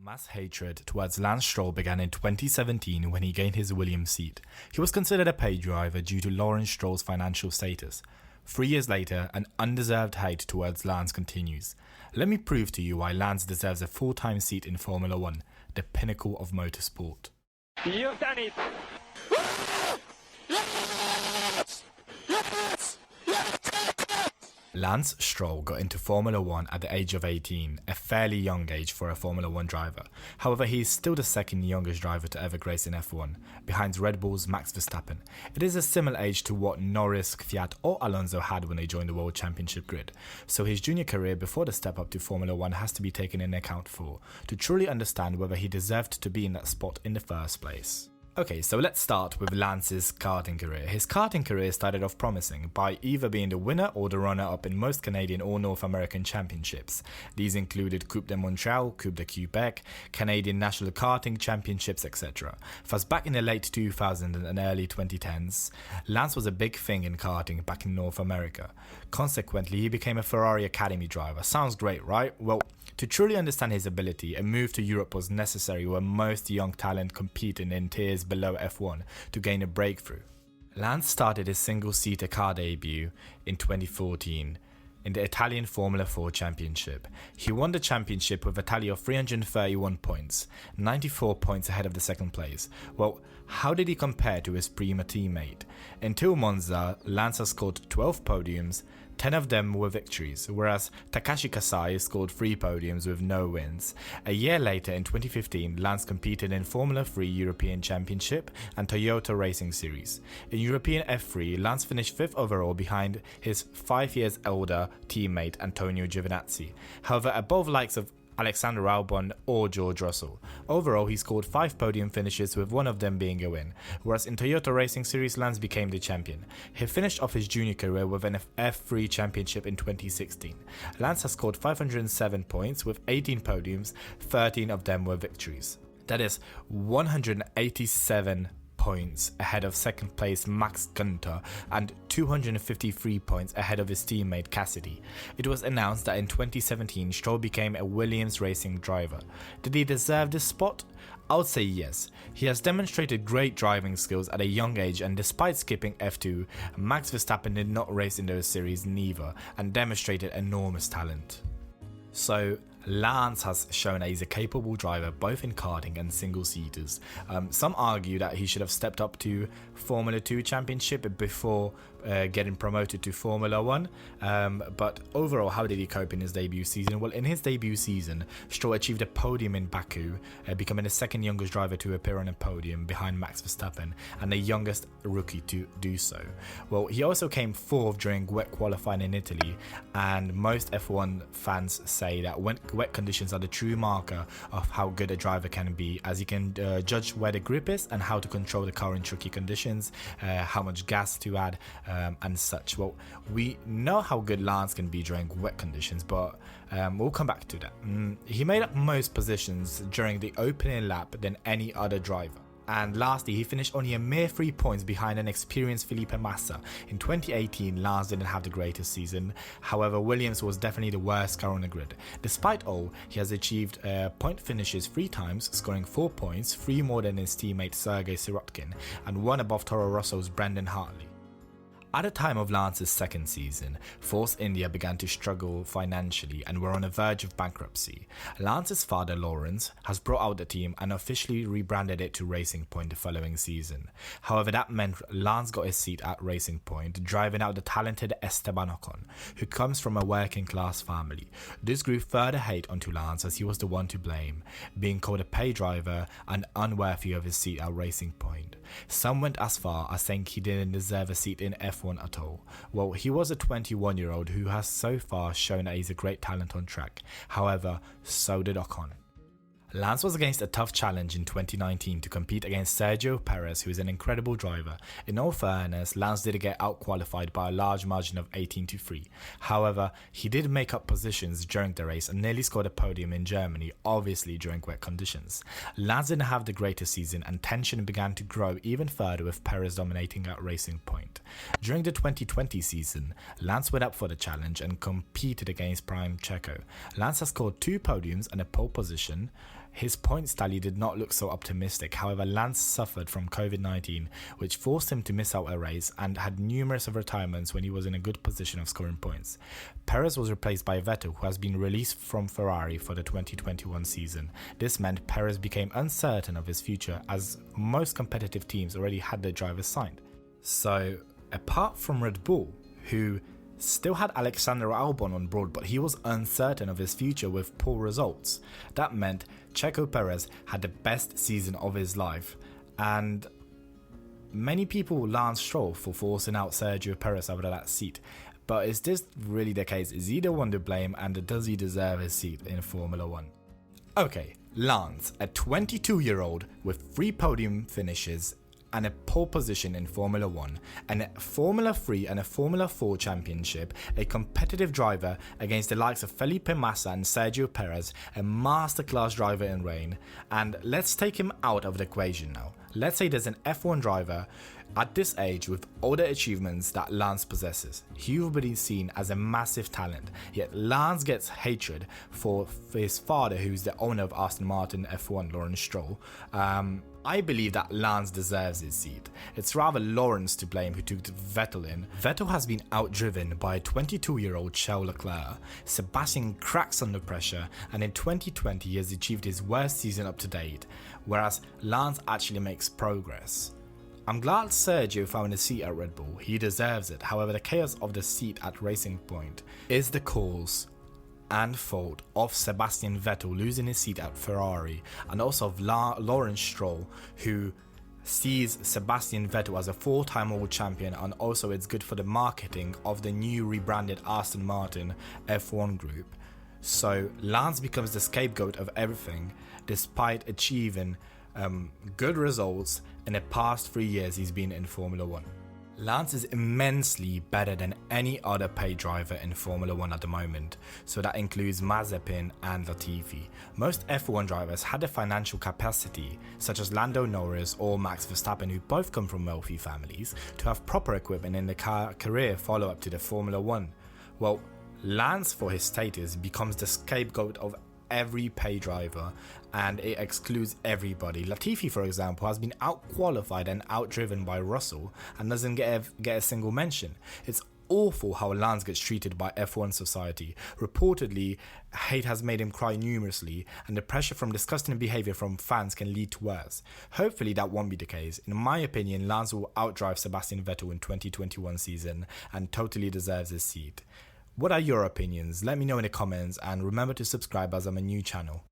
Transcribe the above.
Mass hatred towards Lance Stroll began in 2017 when he gained his Williams seat. He was considered a pay driver due to Lawrence Stroll's financial status. 3 years later, an undeserved hate towards Lance continues. Let me prove to you why Lance deserves a full-time seat in Formula 1, the pinnacle of motorsport. You've done it! Lance Stroll got into Formula 1 at the age of 18, a fairly young age for a Formula 1 driver. However, he is still the second youngest driver to ever grace in F1, behind Red Bull's Max Verstappen. It is a similar age to what Norris, Fiat or Alonso had when they joined the World Championship grid, so his junior career before the step up to Formula 1 has to be taken into account for, to truly understand whether he deserved to be in that spot in the first place. Okay, so let's start with Lance's karting career. His karting career started off promising by either being the winner or the runner-up in most Canadian or North American championships. These included Coupe de Montreal, Coupe de Quebec, Canadian National Karting Championships, etc. Thus, back in the late 2000s and early 2010s, Lance was a big thing in karting back in North America. Consequently, he became a Ferrari Academy driver. Sounds great, right? Well, to truly understand his ability, a move to Europe was necessary where most young talent competing in tiers below F1 to gain a breakthrough. Lance started his single-seater car debut in 2014 in the Italian Formula 4 Championship. He won the championship with a tally of 331 points, 94 points ahead of the second place. Well, how did he compare to his Prima teammate? Until Monza, Lance has scored 12 podiums, 10 of them were victories, whereas Takashi Kasai scored 3 podiums with no wins. A year later, in 2015, Lance competed in Formula 3 European Championship and Toyota Racing Series. In European F3, Lance finished 5th overall behind his 5 years older teammate Antonio Giovinazzi, however above likes of Alexander Albon or George Russell. Overall, he scored 5 podium finishes, with one of them being a win, whereas in Toyota Racing Series, Lance became the champion. He finished off his junior career with an F3 championship in 2016. Lance has scored 507 points with 18 podiums, 13 of them were victories. That is 187 points ahead of second place Max Günther and 253 points ahead of his teammate Cassidy. It was announced that in 2017 Stroll became a Williams racing driver. Did he deserve this spot? I would say yes. He has demonstrated great driving skills at a young age, and despite skipping F2, Max Verstappen did not race in those series neither and demonstrated enormous talent. So Lance has shown that he's a capable driver both in karting and single-seaters. Some argue that he should have stepped up to Formula 2 Championship before getting promoted to Formula 1. But overall, how did he cope in his debut season? Well, in his debut season, Stroll achieved a podium in Baku, becoming the second youngest driver to appear on a podium behind Max Verstappen and the youngest rookie to do so. Well, he also came 4th during wet qualifying in Italy, and most F1 fans say that when wet conditions are the true marker of how good a driver can be, as you can judge where the grip is and how to control the car in tricky conditions, how much gas to add, and such. Well, we know how good Lance can be during wet conditions, but we'll come back to that. He made up most positions during the opening lap than any other driver. And lastly, he finished only a mere 3 points behind an experienced Felipe Massa. In 2018, Lance didn't have the greatest season. However, Williams was definitely the worst car on the grid. Despite all, he has achieved point finishes 3 times, scoring 4 points, 3 more than his teammate Sergei Sirotkin, and 1 above Toro Rosso's Brendan Hartley. At the time of Lance's second season, Force India began to struggle financially and were on the verge of bankruptcy. Lance's father, Lawrence, has brought out the team and officially rebranded it to Racing Point the following season. However, that meant Lance got his seat at Racing Point, driving out the talented Esteban Ocon, who comes from a working-class family. This grew further hate onto Lance as he was the one to blame, being called a pay driver and unworthy of his seat at Racing Point. Some went as far as saying he didn't deserve a seat in F1 at all. Well, he was a 21-year-old who has so far shown that he's a great talent on track. However, so did Ocon. Lance was against a tough challenge in 2019 to compete against Sergio Perez, who is an incredible driver. In all fairness, Lance did get out-qualified by a large margin of 18-3. However, he did make up positions during the race and nearly scored a podium in Germany, obviously during wet conditions. Lance didn't have the greatest season, and tension began to grow even further with Perez dominating at Racing Point. During the 2020 season, Lance went up for the challenge and competed against Prime Checo. Lance has scored 2 podiums and a pole position. His points tally did not look so optimistic. However, Lance suffered from COVID-19, which forced him to miss out a race and had numerous of retirements when he was in a good position of scoring points. Perez was replaced by Vettel, who has been released from Ferrari for the 2021 season. This meant Perez became uncertain of his future, as most competitive teams already had their drivers signed. So, apart from Red Bull, who still had Alexander Albon on board, but he was uncertain of his future with poor results. That meant Checo Perez had the best season of his life, and many people lance Stroll for forcing out Sergio Perez out of that seat. But is this really the case? Is he the one to blame, and does he deserve his seat in Formula 1? Okay, Lance, a 22-year-old with 3 podium finishes and a pole position in Formula 1, and a Formula 3 and a Formula 4 championship, a competitive driver against the likes of Felipe Massa and Sergio Perez, a masterclass driver in rain. And let's take him out of the equation now. Let's say there's an F1 driver at this age with all the achievements that Lance possesses. He will be seen as a massive talent, yet Lance gets hatred for his father, who's the owner of Aston Martin F1, Lawrence Stroll. I believe that Lance deserves his seat. It's rather Lawrence to blame, who took Vettel in. Vettel has been outdriven by 22-year-old Charles Leclerc. Sebastian cracks under pressure, and in 2020 he has achieved his worst season up to date, whereas Lance actually makes progress. I'm glad Sergio found a seat at Red Bull. He deserves it. However, the chaos of the seat at Racing Point is the cause and fault of Sebastian Vettel losing his seat at Ferrari, and also of Lawrence Stroll, who sees Sebastian Vettel as a 4-time world champion, and also it's good for the marketing of the new rebranded Aston Martin F1 group. So Lance becomes the scapegoat of everything, despite achieving good results in the past 3 years he's been in Formula 1. Lance is immensely better than any other paid driver in Formula 1 at the moment, so that includes Mazepin and Latifi. Most F1 drivers had the financial capacity, such as Lando Norris or Max Verstappen, who both come from wealthy families, to have proper equipment in the career follow-up to the Formula 1. Well, Lance, for his status, becomes the scapegoat of every pay driver, and it excludes everybody. Latifi, for example, has been outqualified and outdriven by Russell and doesn't get a single mention. It's awful how Lance gets treated by F1 society. Reportedly, hate has made him cry numerously, and the pressure from disgusting behaviour from fans can lead to worse. Hopefully that won't be the case. In my opinion, Lance will outdrive Sebastian Vettel in 2021 season and totally deserves his seat. What are your opinions? Let me know in the comments, and remember to subscribe as I'm a new channel.